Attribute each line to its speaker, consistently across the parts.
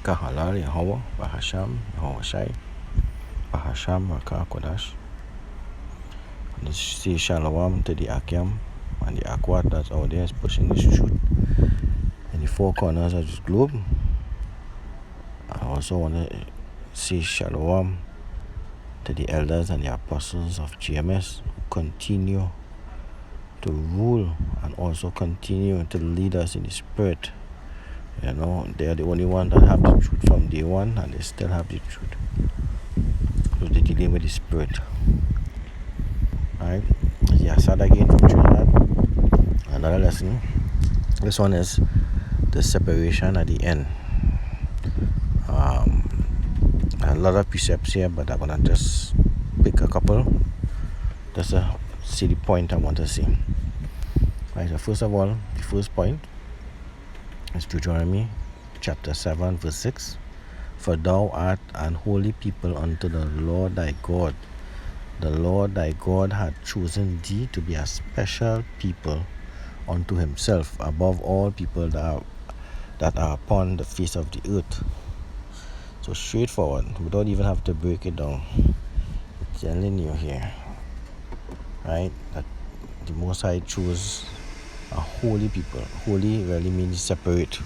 Speaker 1: Kahalal Yahweh, Bahasham, Yahweh Shai, Bahasham, Raka Kodash. And say Shalom to the Akyam and the Akwat that's out there is pushing this truth in the four corners of this globe. I also want to say Shalom to the elders and the apostles of GMS who continue to rule and also continue to lead us in the spirit. You know, they are the only ones that have the truth from day one, and they still have the truth. So they're dealing with the spirit. Alright, yeah, start again from Trinidad. Another lesson. This one is the separation at the end. A lot of precepts here, but I'm gonna just pick a couple just to see the point I want to see. Right, so first of all, the first point is Deuteronomy chapter 7 verse 6. For thou art an holy people unto the Lord thy God. The Lord thy God hath chosen thee to be a special people unto himself above all people that are upon the face of the earth. So straightforward, we don't even have to break it down. It's telling you here, right, that the Most High chose a holy people. Holy really means separate.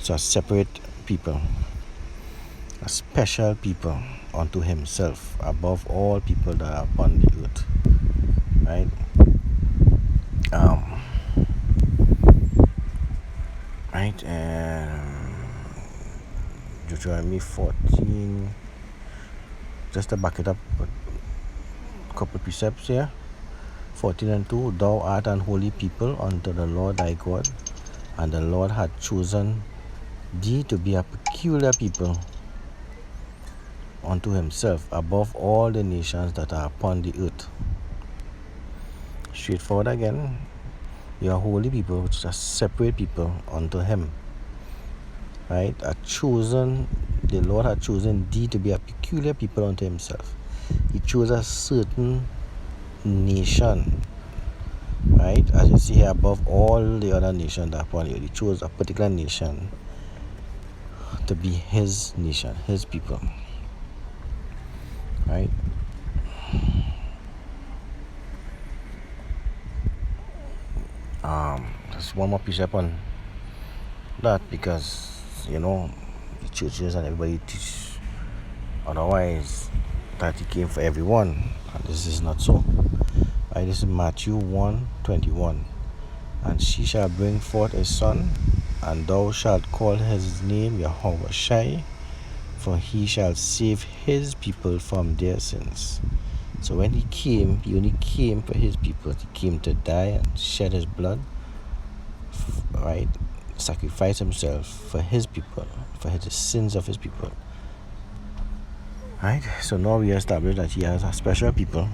Speaker 1: So a separate people, a special people unto himself above all people that are upon the earth. Right? Deuteronomy 14, just to back it up, a couple precepts here. 14 and 2, thou art an holy people unto the Lord thy God, and the Lord hath chosen thee to be a peculiar people unto himself above all the nations that are upon the earth. Straightforward again, you are holy people, which is a separate people unto him. Right? The Lord had chosen thee to be a peculiar people unto himself. He chose a certain nation, right? As you see here, above all the other nations that are upon you, he chose a particular nation to be his nation, his people, right? Just one more precept on that, because you know the churches and everybody teach otherwise, that he came for everyone, and this is not so. Right, this is Matthew 1:21. And she shall bring forth a son, and thou shalt call his name Yahweh Shai, for he shall save his people from their sins. So when he came, he only came for his people. He came to die and shed his blood, right? Sacrifice himself for his people, for the sins of his people. Right? So now we establish that he has a special people.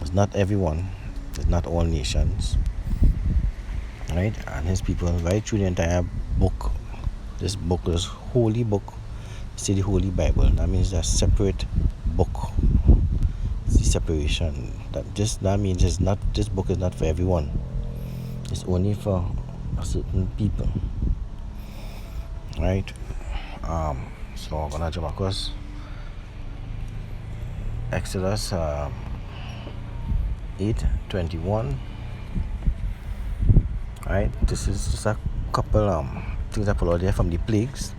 Speaker 1: It's not everyone, it's not all nations. Right? And his people, right through the entire book. This book is holy book. It's the Holy Bible. That means a separate book. It's the separation. That means it's not, this book is not for everyone. It's only for a certain people. Right? So I'm gonna jump across Exodus 8:21. Right? This is just a couple things I pulled out there from the plagues.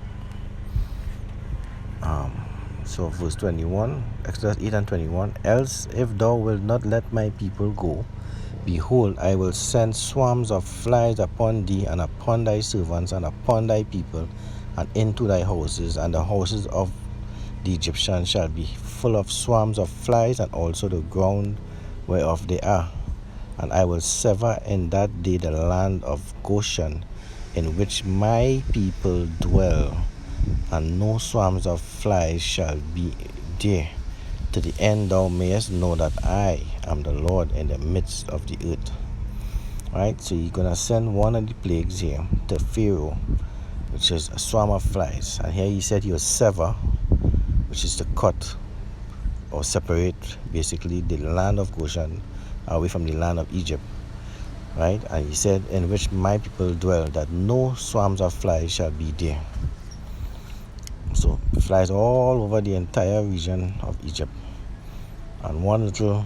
Speaker 1: So verse 21, Exodus 8:21. Else if thou wilt not let my people go, behold, I will send swarms of flies upon thee, and upon thy servants, and upon thy people, and into thy houses, and the houses of the Egyptians shall be full of swarms of flies, and also the ground whereof they are. And I will sever in that day the land of Goshen, in which my people dwell, and no swarms of flies shall be there, to the end thou mayest know that I am the Lord in the midst of the earth. Right? So you're going to send one of the plagues here to Pharaoh, which is a swarm of flies. And here he said he will sever, which is to cut or separate basically the land of Goshen away from the land of Egypt. Right? And he said, in which my people dwell, that no swarms of flies shall be there. So it flies all over the entire region of Egypt. And one little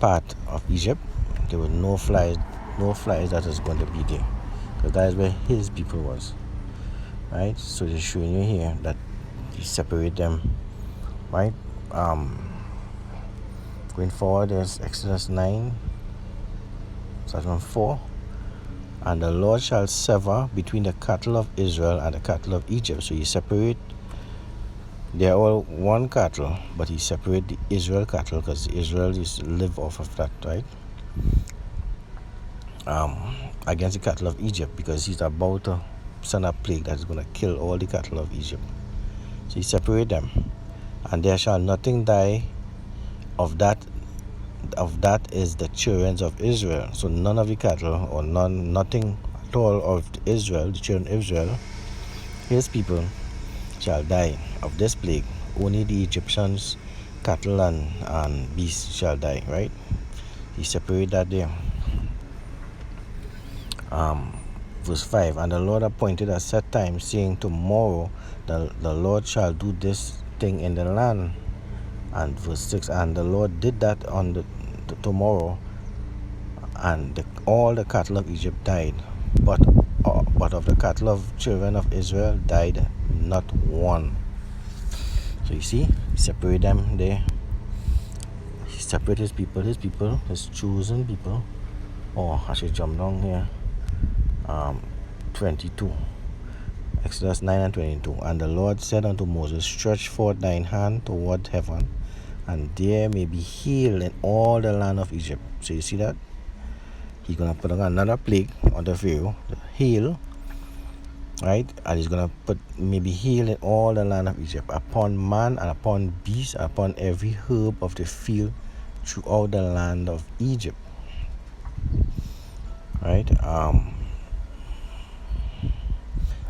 Speaker 1: part of Egypt, there were no flies that is going to be there, because that is where his people was. Right? So they're showing you here that he separate them. Right? Going forward, there's Exodus 9, starting from 4. And the Lord shall sever between the cattle of Israel and the cattle of Egypt. So he separate. They are all one cattle, but he separate the Israel cattle, because Israel is live off of that, right? Against the cattle of Egypt, because he's about to send a plague that is going to kill all the cattle of Egypt. So he separate them, and there shall nothing die of that is the children of Israel. So none of the cattle, or nothing at all of Israel, the children of Israel, his people, shall die of this plague. Only the Egyptians' cattle and beasts shall die, right? He separate that there. Verse 5, and the Lord appointed a set time, saying, tomorrow the Lord shall do this thing in the land. And verse 6, and the Lord did that on the tomorrow, and all the cattle of Egypt died, but of the cattle of children of Israel died not one. So you see, he separate them there. He separate his people, his chosen people. Oh, I should jump down here. 22. Exodus 9 and 22. And the Lord said unto Moses, stretch forth thine hand toward heaven, and there may be hail in all the land of Egypt. So you see that? He's going to put on another plague on the Pharaoh, the hail, right? And he's going to put maybe hail in all the land of Egypt, upon man and upon beast, upon every herb of the field throughout the land of Egypt. Right?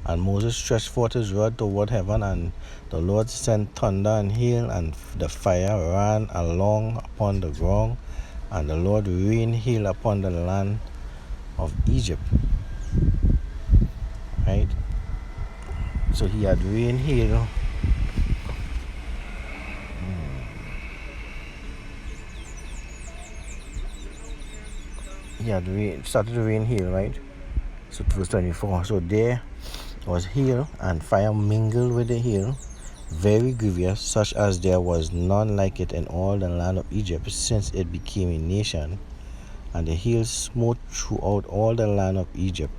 Speaker 1: And Moses stretched forth his rod toward heaven, and the Lord sent thunder and hail, and the fire ran along upon the ground, and the Lord rained hail upon the land of Egypt. Right? So he had rain hail. He had started to rain hail, right? So verse 24. So there was hail and fire mingled with the hail, very grievous, such as there was none like it in all the land of Egypt, since it became a nation. And the hail smote throughout all the land of Egypt,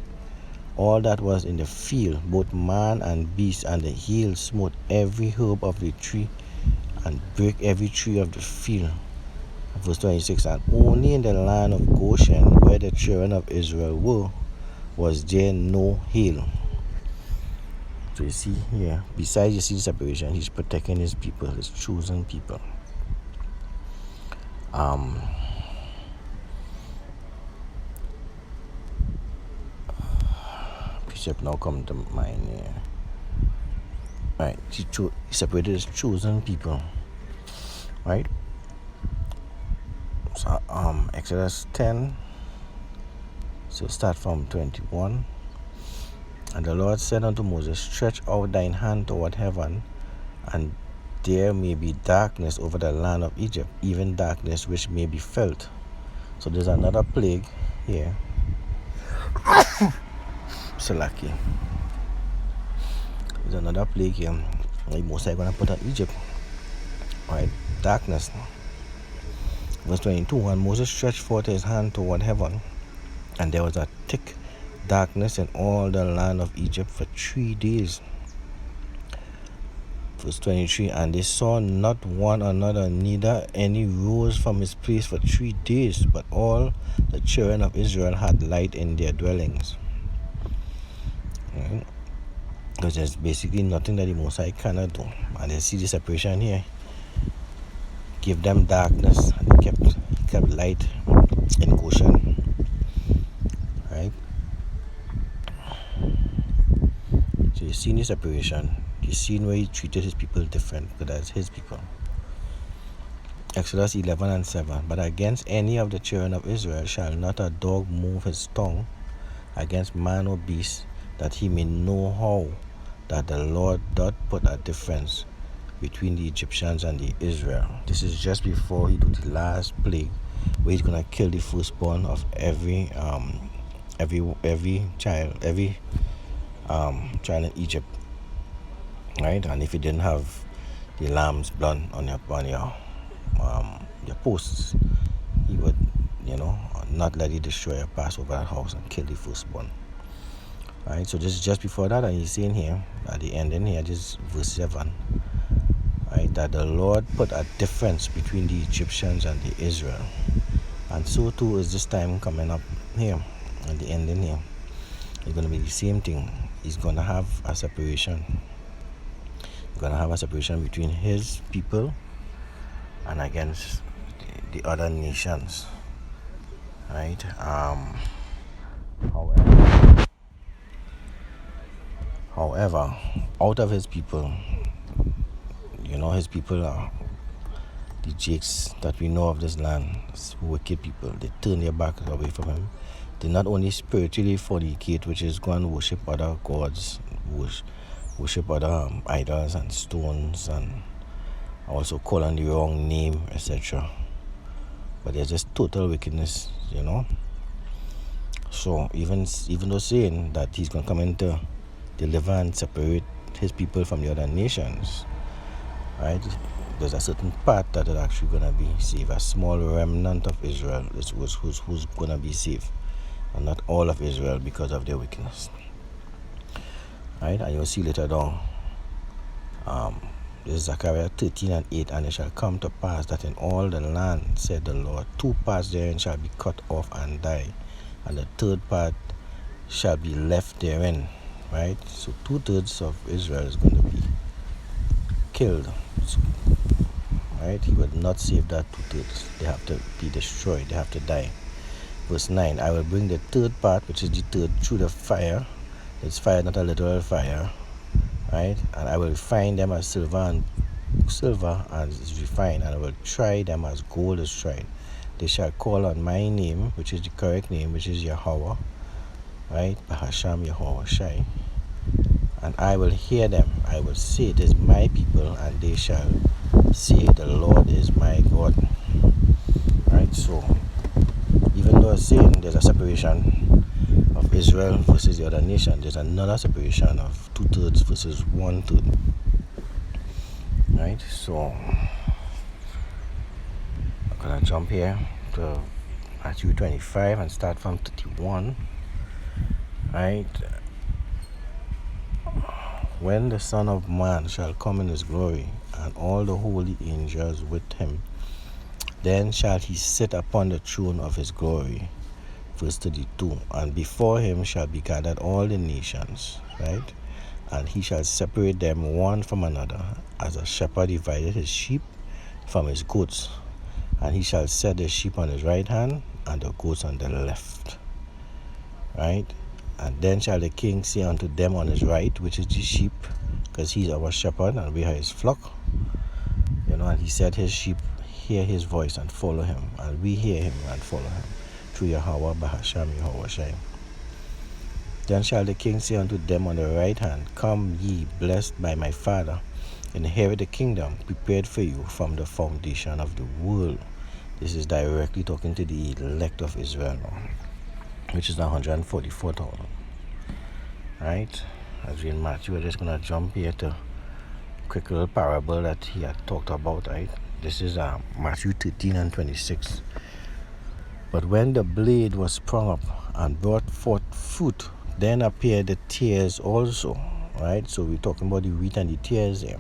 Speaker 1: all that was in the field, both man and beast. And the hail smote every herb of the tree, and brake every tree of the field. Verse 26. And only in the land of Goshen, where the children of Israel were, was there no hail. So you see here, besides you see the separation, he's protecting his people, his chosen people. Precept now come to mind here. Right, he separated his chosen people. Right? So Exodus 10. So start from 21. And the Lord said unto Moses, stretch out thine hand toward heaven, and there may be darkness over the land of Egypt, even darkness which may be felt. So there's another plague here. Salaki. There's another plague here. The Most High going to put on Egypt. Right? Darkness. Verse 22. And Moses stretched forth his hand toward heaven, and there was a thick darkness in all the land of Egypt for 3 days. Verse 23. And they saw not one another, neither any rose from his place for 3 days, but all the children of Israel had light in their dwellings. Right? Because there's basically nothing that the Most High cannot do. And you see the separation here. Give them darkness, and they kept light in Goshen. Right? So you see the separation. You see where he treated his people different, because that's his people. Exodus 11 and 7. But against any of the children of Israel shall not a dog move his tongue against man or beast, that he may know how that the Lord doth put a difference between the Egyptians and the Israel. This is just before he do the last plague, where he's gonna kill the firstborn of every child, child in Egypt, right? And if you didn't have the lamb's blood on your posts, he would, not let the destroyer pass over that house and kill the firstborn. Right, so this is just before that, and he's saying here at the end in here, this verse 7, right, that the Lord put a difference between the Egyptians and the Israel. And so too is this time coming up here at the end in here. It's going to be the same thing. He's going to have a separation. He's going to have a separation between his people and against the other nations. Right? However, out of his people, his people are the Jakes that we know of this land, wicked people. They turn their backs away from him. They not only spiritually fornicate, which is go and worship other gods, worship other idols and stones, and also call on the wrong name, etc. But there's just total wickedness, So even though saying that he's going to come in to deliver and separate his people from the other nations, right? There's a certain part that is actually going to be saved. A small remnant of Israel who's going to be saved, and not all of Israel because of their wickedness. Right? And you'll see later down, this is Zechariah 13:8, and it shall come to pass that in all the land, said the Lord, 2 parts therein shall be cut off and die, and the 3rd part shall be left therein. Right? So 2/3 of Israel is going to be killed. Right? He would not save that 2/3. They have to be destroyed. They have to die. Verse 9, I will bring the 3rd part, which is the 3rd, through the fire. It's fire, not a literal fire. Right? And I will refine them as silver is refined, and I will try them as gold is tried. They shall call on my name, which is the correct name, which is Yahweh. Right? Bahasham Yahweh Shai. And I will hear them. I will say, it is my people, and they shall say, the Lord is my God. Right? So, even though I'm saying there's a separation of Israel versus the other nation, there's another separation of 2/3 versus 1/3. Right? So, I'm going to jump here to Matthew 25 and start from 31. Right? When the Son of Man shall come in his glory, and all the holy angels with him, then shall he sit upon the throne of his glory. Verse 32, and before him shall be gathered all the nations, right? And he shall separate them one from another, as a shepherd divided his sheep from his goats. And he shall set the sheep on his right hand, and the goats on the left. Right? And then shall the king say unto them on his right, which is the sheep, because he's our shepherd and we are his flock. And he said his sheep hear his voice and follow him, and we hear him and follow him, through Yahweh Bahasham Yahweh Shai. Then shall the king say unto them on the right hand, come ye, blessed by my Father, inherit the kingdom prepared for you from the foundation of the world. This is directly talking to the elect of Israel now, which is 144,000. Right? As we in Matthew, we're just going to jump here to a quick little parable that he had talked about. Right? This is Matthew 13:26. But when the blade was sprung up and brought forth fruit, then appeared the tares also. Right? So we're talking about the wheat and the tares here.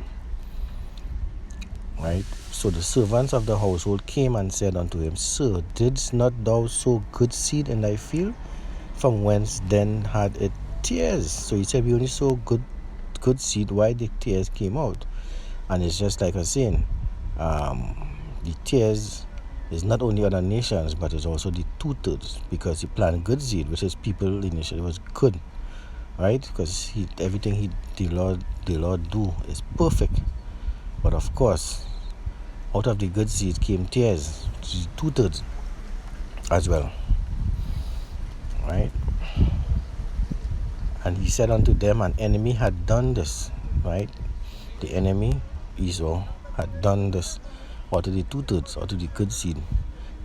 Speaker 1: Right? So the servants of the household came and said unto him, Sir, didst not thou sow good seed in thy field? From whence then had it tares? So he said, we only sow good seed. Why the tares came out? And it's just like I was saying, the tares is not only other nations, but it's also the 2/3, because he planted good seed, which is people initially was good, right? Because everything the Lord do is perfect. But of course, out of the good seed came tares, which is 2/3 as well, right? And he said unto them, an enemy had done this, right? The enemy, Esau, had done this, or to the two-thirds, or to the good seed,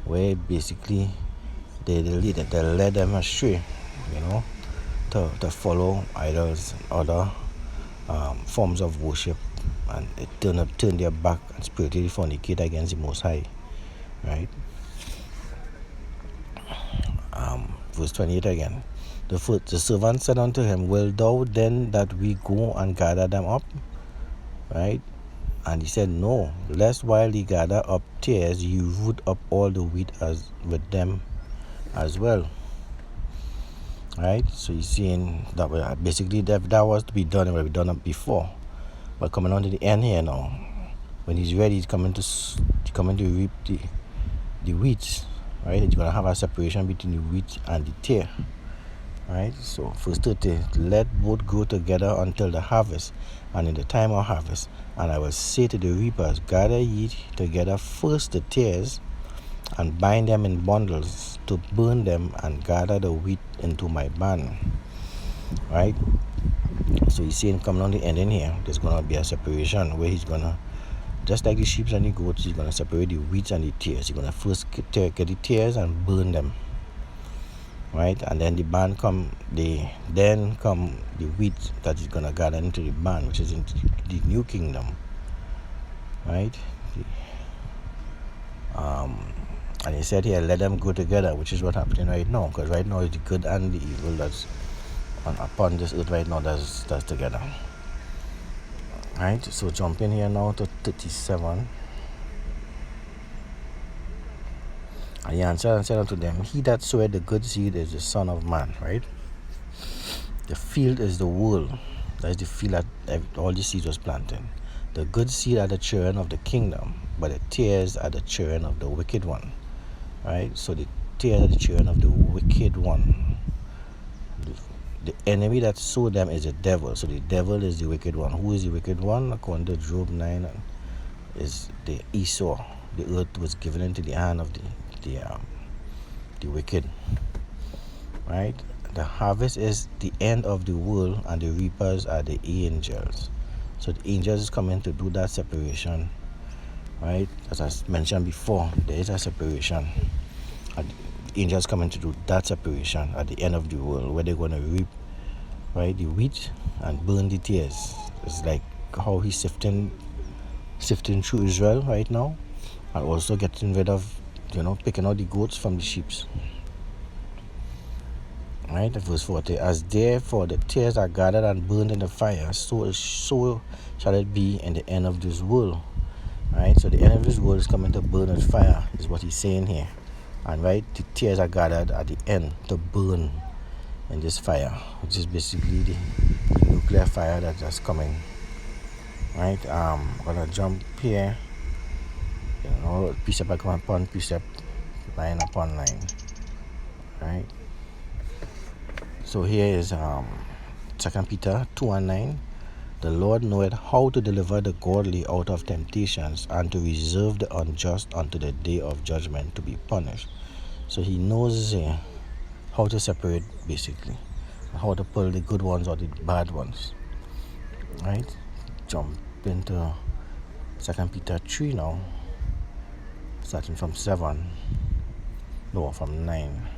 Speaker 1: where basically they led them astray, to follow idols and other forms of worship, and it turned their back and spiritually fornicate against the Most High, right? Verse 28 again. The servant said unto him, will thou then that we go and gather them up? Right? And he said, no, lest while ye gather up tares, you root up all the wheat as with them as well. Right? So he's saying that basically that was to be done, it would have been done before. But coming on to the end here now, when he's ready, he's coming to reap the wheat. Right? He's going to have a separation between the wheat and the tare. Right? So verse 30, let both grow together until the harvest, and in the time of harvest. And I will say to the reapers, gather ye together first the tares, and bind them in bundles to burn them, and gather the wheat into my barn. Right? So he's saying, coming on the end in here, there's going to be a separation where he's going to, just like the sheep and the goats, he's going to separate the wheat and the tares. He's going to first get the tares and burn them. Right? And then the barn then come the wheat that is going to gather into the barn, which is into the new kingdom. Right? And he said here, let them go together, which is what's happening right now, because right now it's the good and the evil that's upon this earth right now that's together. Right? So jump in here now to 37. And he answered and said unto them, he that soweth the good seed is the Son of Man. Right? The field is the world. That is the field that all the seed was planted. The good seed are the children of the kingdom, but the tares are the children of the wicked one. Right? So the tares are the children of the wicked one. The enemy that sowed them is the devil. So the devil is the wicked one. Who is the wicked one? According to Job 9, is the Esau. The earth was given into the hand of the wicked. Right? The harvest is the end of the world, and the reapers are the angels. So the angels is coming to do that separation. Right? As I mentioned before, there is a separation. And the angels coming to do that separation at the end of the world, where they're going to reap, right, the wheat and burn the tares. It's like how he's sifting through Israel right now, and also getting rid of, picking out the goats from the sheep. Right, verse 40, as therefore the tares are gathered and burned in the fire, so shall it be in the end of this world. Right, so the end of this world is coming to burn with fire, is what he's saying here. And right, the tares are gathered at the end to burn in this fire, which is basically the nuclear fire that's coming. Right, I'm gonna jump here, precept upon precept, line upon line. Right. So here is 2 Peter 2:9. The Lord knoweth how to deliver the godly out of temptations, and to reserve the unjust unto the day of judgment to be punished. So he knows how to separate, basically, how to pull the good ones or the bad ones. Right? Jump into 2 Peter 3 now, starting from 9.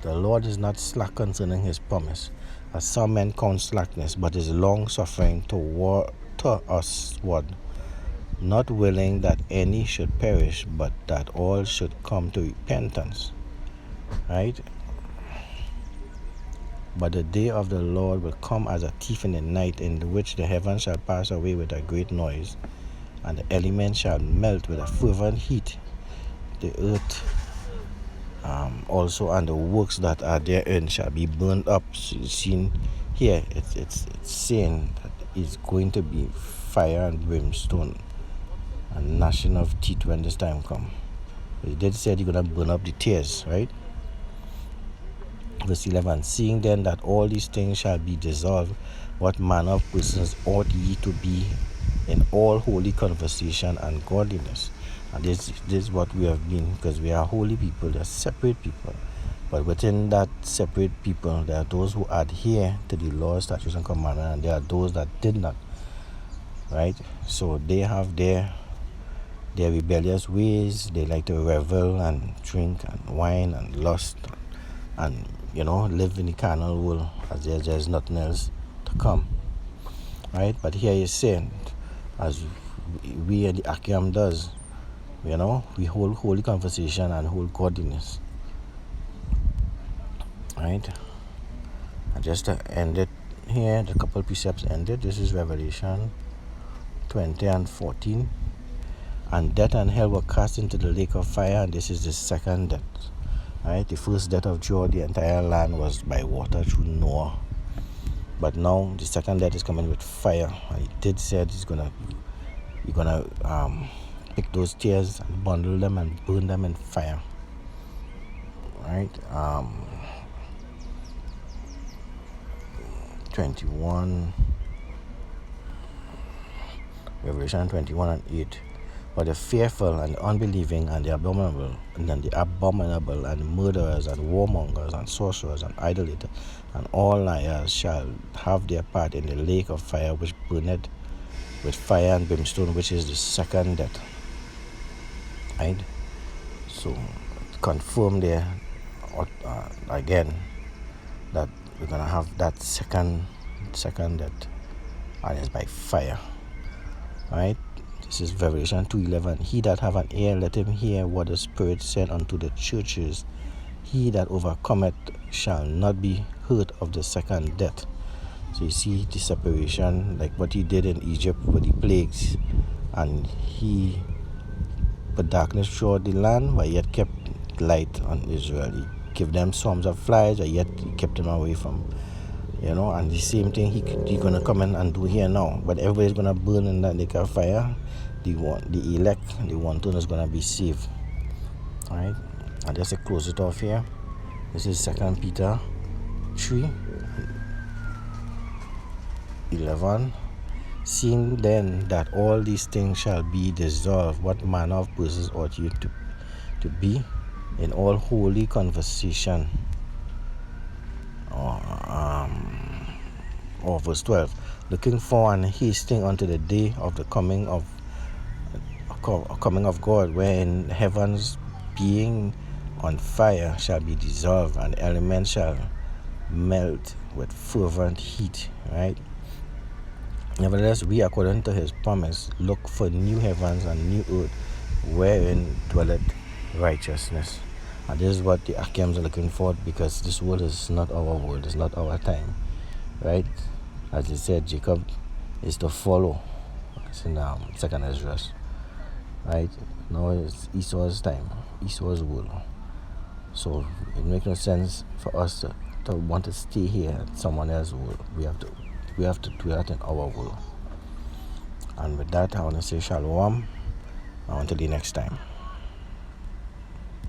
Speaker 1: The Lord is not slack concerning his promise, as some men count slackness, but is long suffering toward us, not willing that any should perish, but that all should come to repentance. Right? But the day of the Lord will come as a thief in the night, in which the heavens shall pass away with a great noise, and the elements shall melt with a fervent heat. The earth also and the works that are therein shall be burned up. So you see here, it's saying that it's going to be fire and brimstone and gnashing of teeth when this time comes. He did say you're going to burn up the tares, right? Verse 11, seeing then that all these things shall be dissolved, what manner of persons ought ye to be in all holy conversation and godliness? And this is what we have been, because we are holy people, they are separate people. But within that separate people, there are those who adhere to the laws, statutes, and commandments, and there are those that did not. Right? So they have their rebellious ways. They like to revel and drink and wine and lust and live in the carnal world as there's nothing else to come. Right? But here he's saying, as we at the Akiam does, we hold holy conversation and hold godliness. Right? And just to end it here, the couple precepts ended. This is Revelation 20 and 14. And death and hell were cast into the lake of fire, and this is the second death. Right? The first death of Joe, the entire land was by water through Noah. But now the second death is coming with fire. And he did said he's gonna pick those tears and bundle them and burn them in fire. Right? 21, Revelation 21 and 8. But the fearful and the unbelieving and the abominable and the murderers and warmongers and sorcerers and idolaters and all liars shall have their part in the lake of fire which burneth with fire and brimstone, which is the second death. Right? So confirm there again that we're gonna have that second death, and it's by fire. Right? This is Revelation 2:11. He that have an ear, let him hear what the Spirit said unto the churches. He that overcometh shall not be hurt of the second death. So you see the separation, like what he did in Egypt with the plagues, and he put darkness throughout the land, but yet kept light on Israel. He gave them swarms of flies, but yet he kept them away from, and the same thing he's gonna come in and do here now. But everybody's gonna burn in that lake of fire. The elect, the one turn is gonna be saved. Alright, and just to close it off here, this is 2 Peter 3:11. Seeing then that all these things shall be dissolved, what manner of persons ought you to be in all holy conversation? Or verse 12, looking for and hasting unto the day of the coming of God, wherein heavens being on fire shall be dissolved, and elements shall melt with fervent heat. Right? Nevertheless, we, according to his promise, look for new heavens and new earth, wherein dwelleth righteousness. And this is what the Akiams are looking for, because this world is not our world, it's not our time. Right? As he said, Jacob is to follow. It's in 2nd Ezra. Right? Now it's Esau's time, Esau's world. So it makes no sense for us to want to stay here at someone else's world. We have to do that in our world. And with that, I want to say shalom. Until the next time.